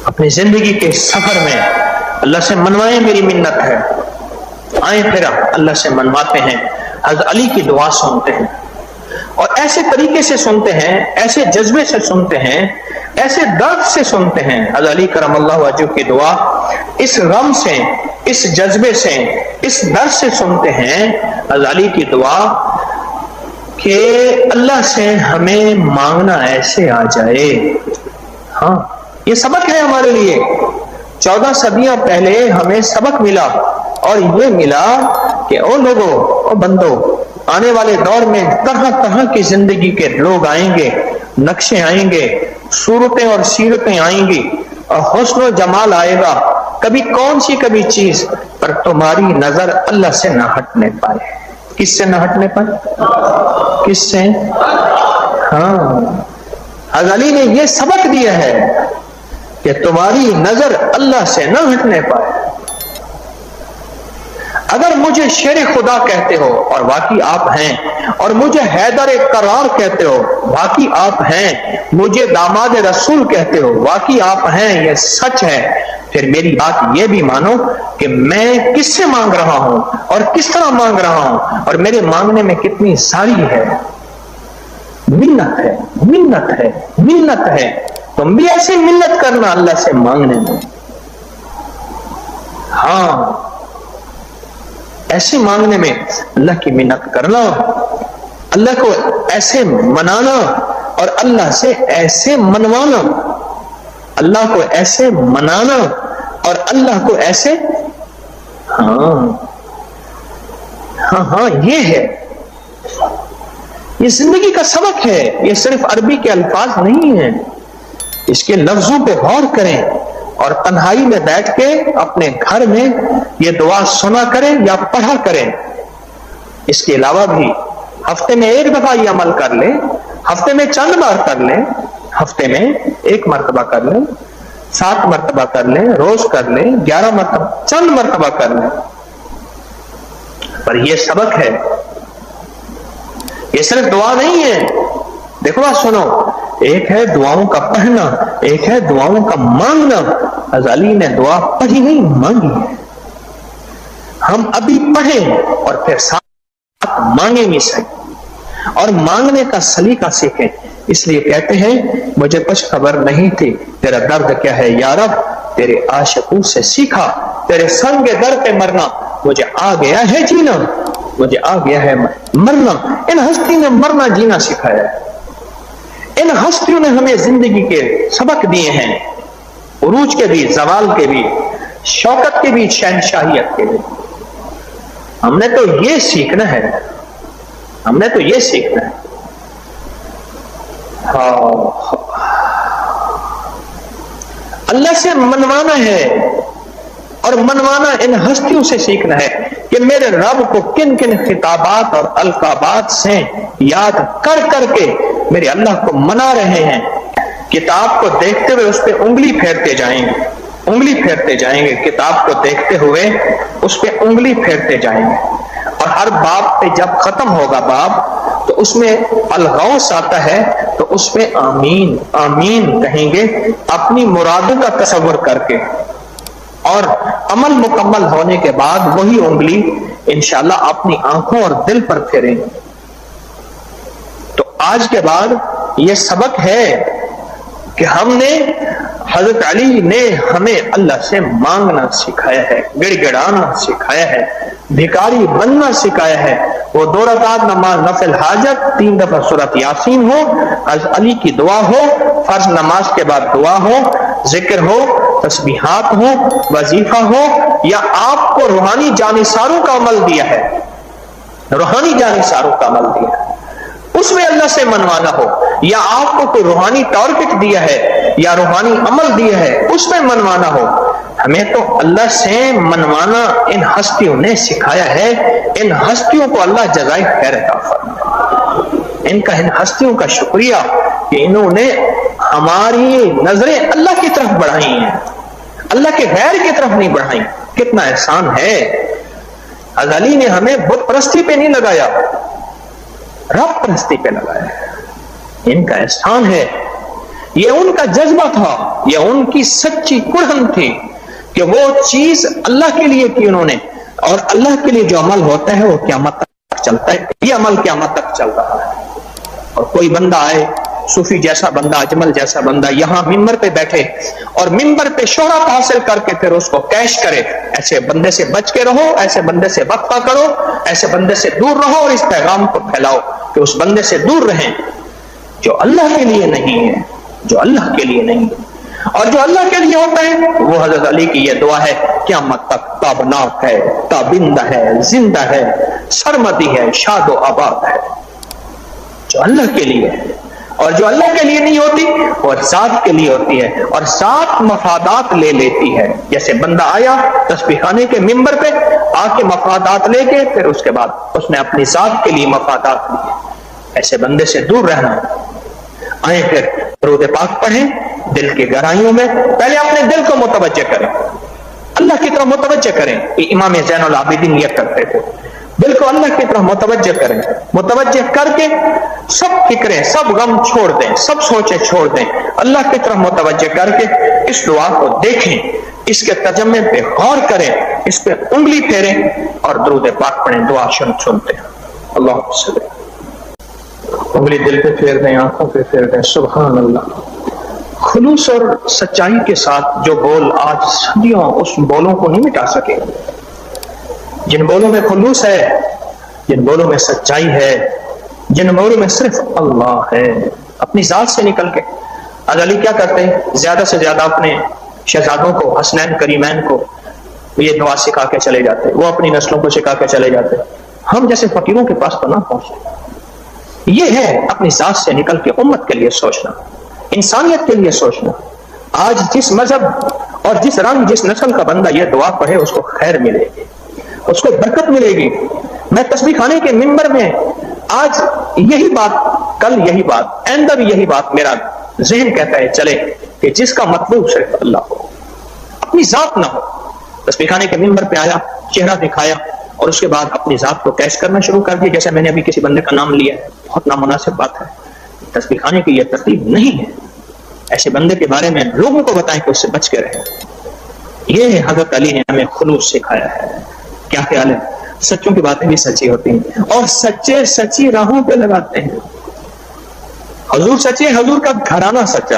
اپنی زندگی کے سفر میں اللہ سے منوائیں، میری منت ہے، آئیں پھر اللہ سے منواتے ہیں، حضرت علی کی دعا سنتے ہیں، اور ایسے طریقے سے سنتے ہیں، ایسے جذبے سے سنتے ہیں، ایسے درد سے سنتے ہیں۔ حضرت علی کرم اللہ وجہہ کی دعا اس غم سے، اس جذبے سے، اس درد سے سنتے ہیں حضرت علی کی دعا کہ اللہ سے ہمیں مانگنا ایسے آ جائے۔ ہاں، یہ سبق ہے ہمارے لیے۔ 14 صدیاں پہلے ہمیں سبق ملا، اور یہ ملا کہ او لوگوں، او بندو، آنے والے دور میں طرح طرح کی زندگی کے لوگ آئیں گے، نقشے آئیں گے، صورتیں اور سیرتیں آئیں گی، اور حسن و جمال آئے گا، کبھی کون سی کبھی چیز، پر تمہاری نظر اللہ سے نہ ہٹنے پائے۔ کس سے نہ ہٹنے پائے؟ کس سے؟ ہاں، حضرت علی نے یہ سبق دیا ہے کہ تمہاری نظر اللہ سے نہ ہٹنے پائے۔ اگر مجھے شیر خدا کہتے ہو، اور واقعی آپ ہیں، اور مجھے حیدر کرار کہتے ہو، واقعی آپ ہیں، مجھے داماد رسول کہتے ہو، واقعی آپ ہیں، یہ سچ ہے، پھر میری بات یہ بھی مانو کہ میں کس سے مانگ رہا ہوں اور کس طرح مانگ رہا ہوں، اور میرے مانگنے میں کتنی ساری ہے، منت ہے، منت ہے، منت ہے۔ تم بھی ایسی منت کرنا اللہ سے مانگنے میں۔ ہاں، ایسے مانگنے میں اللہ کی منت کرنا، اللہ کو ایسے منانا، اور اللہ سے ایسے منوانا، اللہ کو ایسے منانا اور اللہ کو ایسے، ہاں ہاں ہاں، یہ ہے، یہ زندگی کا سبق ہے۔ یہ صرف عربی کے الفاظ نہیں ہیں، اس کے لفظوں پہ غور کریں، اور تنہائی میں بیٹھ کے اپنے گھر میں یہ دعا سنا کریں یا پڑھا کریں۔ اس کے علاوہ بھی ہفتے میں ایک دفعہ یہ عمل کر لیں، ہفتے میں چند بار کر لیں، ہفتے میں 1 مرتبہ کر لیں، 7 مرتبہ کر لیں، روز کر لیں، 11 مرتبہ، چند مرتبہ کر لیں، پر یہ سبق ہے، یہ صرف دعا نہیں ہے۔ دیکھو بات سنو، ایک ہے دعاؤں کا پڑھنا، ایک ہے دعاؤں کا مانگنا۔ حضرت علی نے دعا پڑھی نہیں، مانگی ہے۔ ہم ابھی پڑھیں اور پھر ساتھ مانگیں بھی صحیح، اور مانگنے کا سلیقہ سیکھیں۔ اس لیے کہتے ہیں مجھے کچھ خبر نہیں تھی تیرا درد کیا ہے یا رب، تیرے عاشقوں سے سیکھا، تیرے سنگ در پہ مرنا، مجھے آ گیا ہے جینا، مجھے آ گیا ہے مرنا۔ ان ہستی نے مرنا جینا سکھایا ہے، ان ہستیوں نے ہمیں زندگی کے سبق دیے ہیں، عروج کے بھی، زوال کے بھی، شوکت کے بھی، شہنشاہیت کے بھی۔ ہم نے تو یہ سیکھنا ہے، ہم نے تو یہ سیکھنا ہے۔ اللہ سے منوانا ہے، اور منوانا ان ہستیوں سے سیکھنا ہے کہ میرے رب کو کن کن خطابات اور القابات سے یاد کر کر کے میرے اللہ کو منا رہے ہیں۔ کتاب کو دیکھتے ہوئے اس پہ انگلی پھیرتے جائیں گے، انگلی پھیرتے جائیں گے، کتاب کو دیکھتے ہوئے اس پہ انگلی پھیرتے جائیں گے، اور ہر باب پہ جب ختم ہوگا باب تو اس میں الغوث آتا ہے، تو اس پہ آمین آمین کہیں گے اپنی مرادوں کا تصور کر کے، اور عمل مکمل ہونے کے بعد وہی انگلی انشاءاللہ اپنی آنکھوں اور دل پر پھیریں گے۔ تو آج کے بعد یہ سبق ہے کہ ہم نے، حضرت علی نے ہمیں اللہ سے مانگنا سکھایا ہے، گڑ گڑانا سکھایا ہے، بھکاری بننا سکھایا ہے۔ وہ 2 رکعت نماز نفل حاجت، 3 دفعہ سورۃ یاسین ہو، حضرت علی کی دعا ہو، فرض نماز کے بعد دعا ہو، ذکر ہو، تسبیحات ہو، وظیفہ ہو، یا آپ کو روحانی جانثاروں کا عمل دیا ہے، روحانی جانثاروں کا عمل دیا ہے، اس میں اللہ سے منوانا ہو، یا آپ کو کوئی روحانی ٹارگٹ دیا ہے یا روحانی عمل دیا ہے، اس میں منوانا ہو، ہمیں تو اللہ سے منوانا ان ہستیوں نے سکھایا ہے۔ ان ہستیوں کو اللہ جزائے خیر عطا فرمائے، ان ہستیوں کا شکریہ کہ انہوں نے ہماری نظریں اللہ کی طرف بڑھائی ہیں، اللہ کے غیر کی طرف نہیں بڑھائی۔ کتنا احسان ہے۔ حضرت علی نے ہمیں بت پرستی پہ نہیں لگایا، رب پرستی پہ لگایا ہے۔ ان کا احسان ہے یہ ان کا جذبہ تھا، یہ ان کی سچی کڑھن تھی کہ وہ چیز اللہ کے لیے کی انہوں نے، اور اللہ کے لیے جو عمل ہوتا ہے وہ قیامت تک چلتا ہے، یہ عمل قیامت تک چل رہا ہے۔ اور کوئی بندہ آئے، صوفی جیسا بندہ، اجمل جیسا بندہ یہاں ممبر پہ بیٹھے اور ممبر پہ شہرت حاصل کر کے پھر اس کو کیش کرے، ایسے بندے سے بچ کے رہو، ایسے بندے سے وقفہ کرو، ایسے بندے سے دور رہو اور اس پیغام کو پھیلاؤ کہ اس بندے سے دور رہیں جو اللہ کے لیے نہیں ہے، جو اللہ کے لیے نہیں ہے۔ اور جو اللہ کے لیے ہوتا ہے وہ حضرت علی کی یہ دعا ہے، قیامت تک تابناک ہے، تابندہ ہے، زندہ ہے، سرمدی ہے، شاد و آباد ہے، جو اللہ کے لیے ہے۔ اور جو اللہ کے لیے نہیں ہوتی وہ ذات کے لیے ہوتی ہے، اور ذات مفادات لے لیتی ہے۔ جیسے بندہ آیا تسبیح خانے کے ممبر پہ آ کے مفادات لے کے پھر اس کے بعد اس نے اپنی ذات کے لیے مفادات لیے، ایسے بندے سے دور رہنا۔ آئیں پھر درود پاک پڑھیں دل کی گہرائیوں میں، پہلے اپنے دل کو متوجہ کریں، اللہ کی طرف متوجہ کریں۔ امام زین العابدین یہ کرتے تھے، دل کو اللہ کی طرف متوجہ کریں، متوجہ کر کے سب فکریں، سب غم چھوڑ دیں، سب سوچیں چھوڑ دیں، اللہ کی طرف متوجہ کر کے اس دعا کو دیکھیں، اس کے ترجمے پہ غور کریں، اس پہ انگلی پھیریں اور درود پاک پڑھیں۔ دعا سنتے ہیں۔ اللہ صلی اللہ، انگلی دل پہ پھیر دیں، آنکھوں پہ پھیر دیں۔ سبحان اللہ۔ خلوص اور سچائی کے ساتھ جو بول آج صدیوں اس بولوں کو نہیں مٹا سکے، جن بولوں میں خلوص ہے، جن بولوں میں سچائی ہے، جن بولوں میں صرف اللہ ہے، اپنی ذات سے نکل کے۔ حضرت علی کیا کرتے ہیں، زیادہ سے زیادہ اپنے شہزادوں کو، حسنین کریمین کو یہ دعا سکھا کے چلے جاتے، وہ اپنی نسلوں کو سکھا کے چلے جاتے۔ ہم جیسے فقیروں کے پاس تو نہ پہنچے۔ یہ ہے اپنی ذات سے نکل کے امت کے لیے سوچنا، انسانیت کے لیے سوچنا۔ آج جس مذہب اور جس رنگ جس نسل کا بندہ یہ دعا پڑھے اس کو خیر ملے گی، اس کو برکت ملے گی۔ میں تسبیح خانے کے ممبر میں آج یہی بات، کل یہی بات، آئندہ بھی یہی بات میرا ذہن کہتا ہے چلے کہ جس کا مطلوب صرف اللہ ہو، اپنی ذات نہ ہو۔ تسبیح خانے کے ممبر پہ آیا، چہرہ دکھایا اور اس کے بعد اپنی ذات کو کیش کرنا شروع کر دیا، جیسے میں نے ابھی کسی بندے کا نام لیا ہے، بہت نامناسب بات ہے۔ تسبیح خانے کی یہ ترتیب نہیں ہے۔ ایسے بندے کے بارے میں لوگوں کو بتائیں کہ اس سے بچ کے رہے۔ یہ حضرت علی نے ہمیں خلوص سکھایا ہے۔ کیا خیال ہے؟ سچوں کی باتیں بھی سچی ہوتی ہیں اور سچے سچی راہوں پہ لگاتے ہیں۔ حضور سچے، حضور کا گھرانہ سچا،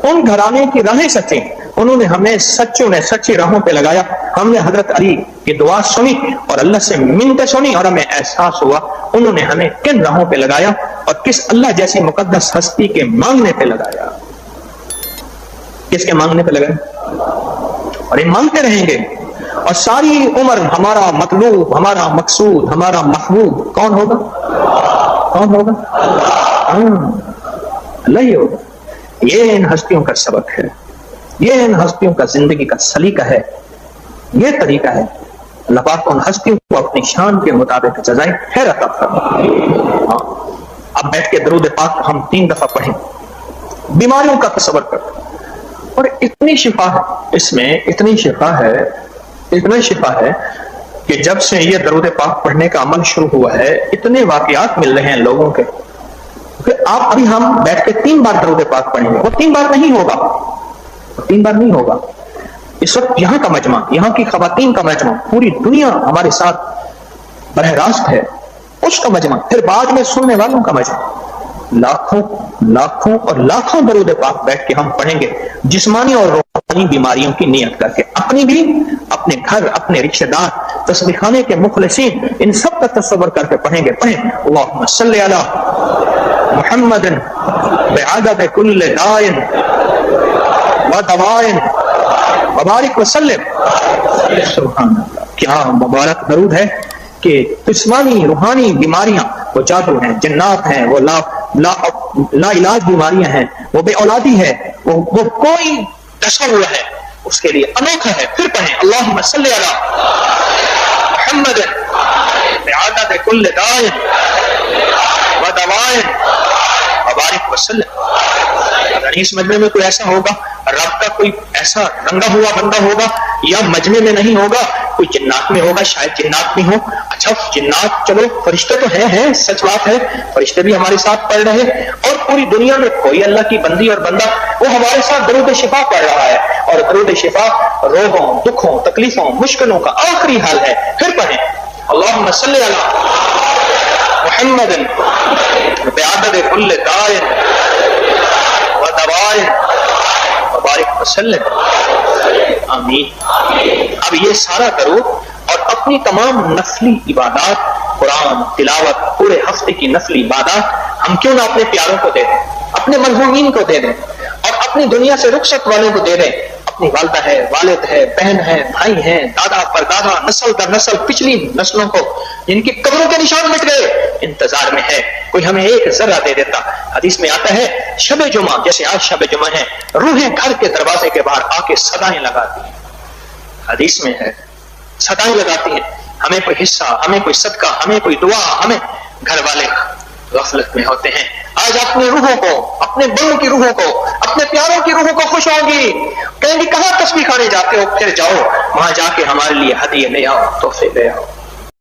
ان گھرانے کی راہیں سچی، انہوں نے ہمیں سچوں نے سچی راہوں پہ لگایا۔ ہم نے حضرت علی کی دعا سنی اور اللہ سے منتیں سنی اور ہمیں احساس ہوا انہوں نے ہمیں کن راہوں پہ لگایا اور کس اللہ جیسی مقدس ہستی کے مانگنے پہ لگایا۔ کس کے مانگنے پہ لگایا؟ اور یہ مانگتے رہیں گے اور ساری عمر ہمارا مطلوب، ہمارا مقصود، ہمارا محبوب کون ہوگا؟ کون ہوگا؟ اللہ ہی ہوگا۔ یہ ان ہستیوں کا سبق ہے، یہ ان ہستیوں کا زندگی کا سلیقہ ہے، یہ طریقہ ہے۔ اللہ پاک ان ہستیوں کو اپنی شان کے مطابق جزائے خیر عطا فرمائے۔ اب بیٹھ کے درود پاک ہم 3 دفعہ پڑھیں، بیماریوں کا تصور کریں۔ اور اتنی شفا ہے اس میں، اتنی شفا ہے، اتنا شفا ہے کہ جب سے یہ درود پاک پڑھنے کا عمل شروع ہوا ہے اتنے واقعات مل رہے ہیں لوگوں کے کہ آپ ابھی ہم بیٹھ کے 3 بار درود پاک پڑھیں گے، وہ 3 بار نہیں ہوگا، 3 بار نہیں ہوگا۔ اس وقت یہاں کا مجمع، یہاں کی خواتین کا مجمع، پوری دنیا ہمارے ساتھ براہ راست ہے، اس کا مجمع، پھر بعد میں سننے والوں کا مجمع، لاکھوں لاکھوں اور لاکھوں درود پاک بیٹھ کے ہم پڑھیں گے، جسمانی اور روحانی بیماریوں کی نیت کر کے، اپنی بھی، اپنے گھر، اپنے رشتہ دار، تسبیح خانے کے مخلصین، ان سب کا تصور کر کے پڑھیں گے۔ پڑھیں اللہم صلی علی محمد بعدد کل دائن و دوائن وبارک وسلم۔ سبحان اللہ، کیا مبارک درود ہے کہ جسمانی روحانی بیماریاں وہ جادو ہیں، جنات ہیں، وہ لا علاج بیماریاں ہیں، وہ بے اولادی ہے، وہ کوئی تصور ہے اس کے لیے انوکھا ہے۔ پھر پڑھیں اللہم صلی علی محمد بعدد کل دائن و دوائن وبارک وسلم۔ اگر اس مجمع میں کوئی ایسا ہوگا، رب کا کوئی ایسا رنگا ہوا بندہ ہوگا یا مجمع میں نہیں ہوگا کوئی جنات میں ہوگا، شاید جنات میں ہو. اچھا جنات چلو فرشتے تو ہیں، سچ بات ہے، فرشتے بھی ہمارے ساتھ پڑھ رہے، اور پوری دنیا میں کوئی اللہ کی بندی اور بندہ وہ ہمارے ساتھ درود شفا پڑھ رہا ہے، اور درود شفا روگوں، دکھوں، تکلیفوں، مشکلوں کا آخری حل ہے. پھر پڑھیں اللہم صلی علی محمد بعدد کل داء و دواء وبارک وسلم آمین. اب یہ سارا درود اور اپنی تمام نفلی عبادات، قرآن تلاوت، پورے ہفتے کی نفلی عبادات ہم کیوں نہ اپنے پیاروں کو دے دیں، اپنے مرحومین کو دے دیں، اور اپنی دنیا سے رخصت والوں کو دے دیں. اپنی والدہ ہے، والد ہے، بہن ہے، بھائی ہیں، دادا پردادا، نسل در نسل پچھلی نسلوں کو جن کی قبروں کے نشان مٹ گئے انتظار میں ہے، کوئی ہمیں ایک ذرہ دے دیتا. حدیث میں آتا ہے شب جمعہ، جیسے آج شب جمعہ ہے، روحیں گھر کے دروازے کے باہر آ کے صدائیں لگاتی ہیں. حدیث میں ہے صدائیں لگاتی ہیں، ہمیں کوئی حصہ، ہمیں کوئی صدقہ، ہمیں کوئی دعا. ہمیں گھر والے غفلت میں ہوتے ہیں. آج اپنی روحوں کو، اپنے بڑوں کی روحوں کو، اپنے پیاروں کی روحوں کو خوش ہوگی، کہیں گے کہاں تسبیح کھانے جاتے ہو، پھر جاؤ وہاں جا کے ہمارے لیے ہدیے لے آؤ، تحفے لے آؤ.